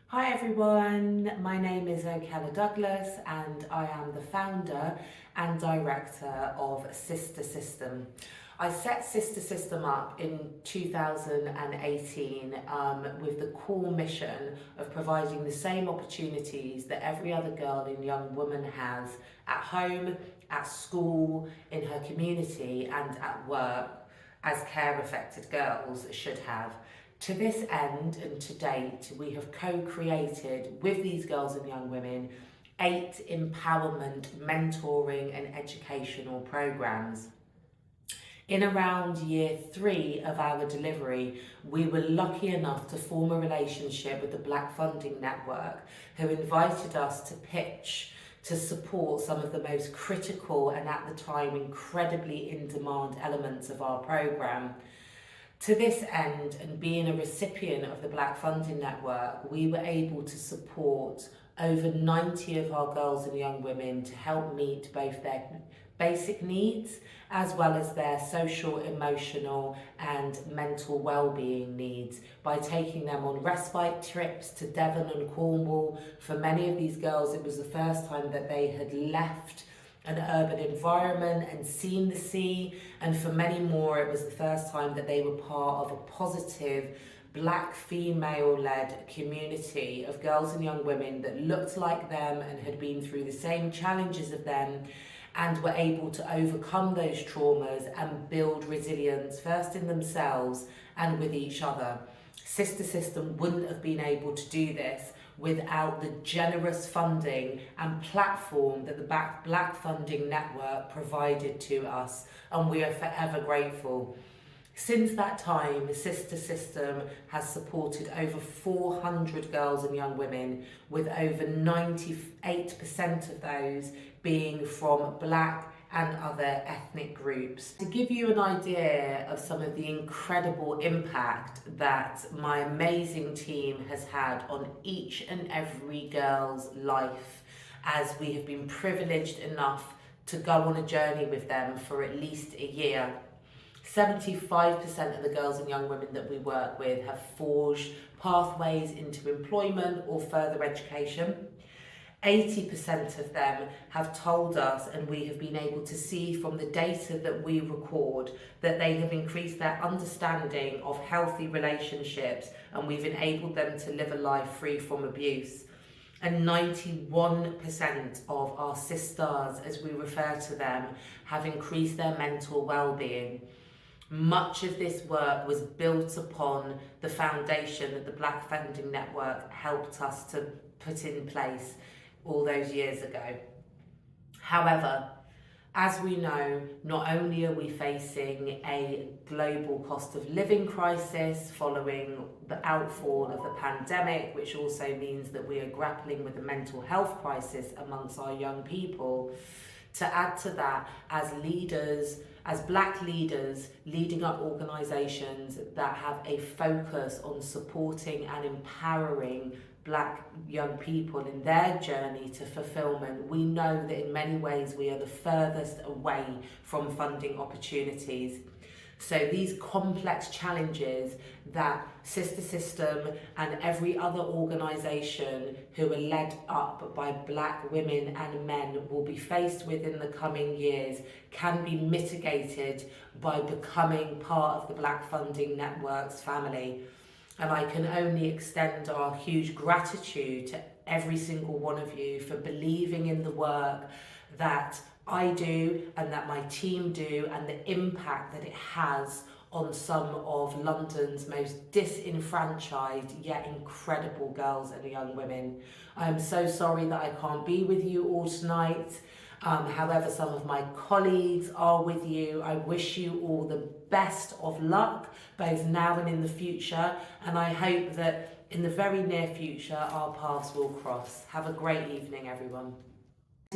Hi everyone, my name is Okela Douglas and I am the founder and director of Sister System. I set Sister System up in 2018 with the core mission of providing the same opportunities that every other girl and young woman has at home, at school, in her community and at work as care affected girls should have. To this end and to date, we have co-created with these girls and young women 8 empowerment, mentoring and educational programs. In around year 3 of our delivery, we were lucky enough to form a relationship with the Black Funding Network, who invited us to pitch to support some of the most critical and at the time incredibly in-demand elements of our programme. To this end, and being a recipient of the Black Funding Network, we were able to support over 90 of our girls and young women to help meet both their basic needs as well as their social, emotional and mental well-being needs by taking them on respite trips to Devon and Cornwall. For many of these girls, it was the first time that they had left an urban environment and seen the sea, and for many more it was the first time that they were part of a positive Black female-led community of girls and young women that looked like them and had been through the same challenges of them and were able to overcome those traumas and build resilience first in themselves and with each other. Sister System wouldn't have been able to do this without the generous funding and platform that the Black Funding Network provided to us, and we are forever grateful. Since that time, Sister System has supported over 400 girls and young women, with over 98% of those being from Black and other ethnic groups. To give you an idea of some of the incredible impact that my amazing team has had on each and every girl's life, as we have been privileged enough to go on a journey with them for at least a year. 75% of the girls and young women that we work with have forged pathways into employment or further education. 80% of them have told us, and we have been able to see from the data that we record, that they have increased their understanding of healthy relationships, and we've enabled them to live a life free from abuse. And 91% of our sisters, as we refer to them, have increased their mental well-being. Much of this work was built upon the foundation that the Black Funding Network helped us to put in place all those years ago. However, as we know, not only are we facing a global cost of living crisis following the outfall of the pandemic, which also means that we are grappling with a mental health crisis amongst our young people. To add to that, as leaders, as Black leaders leading up organisations that have a focus on supporting and empowering Black young people in their journey to fulfilment, we know that in many ways we are the furthest away from funding opportunities. So these complex challenges that Sister System and every other organisation who are led up by Black women and men will be faced with in the coming years can be mitigated by becoming part of the Black Funding Network's family. And I can only extend our huge gratitude to every single one of you for believing in the work that I do and that my team do, and the impact that it has on some of London's most disenfranchised yet incredible girls and young women. I'm so sorry that I can't be with you all tonight. However, some of my colleagues are with you. I wish you all the best of luck, both now and in the future, and I hope that in the very near future our paths will cross. Have a great evening, everyone.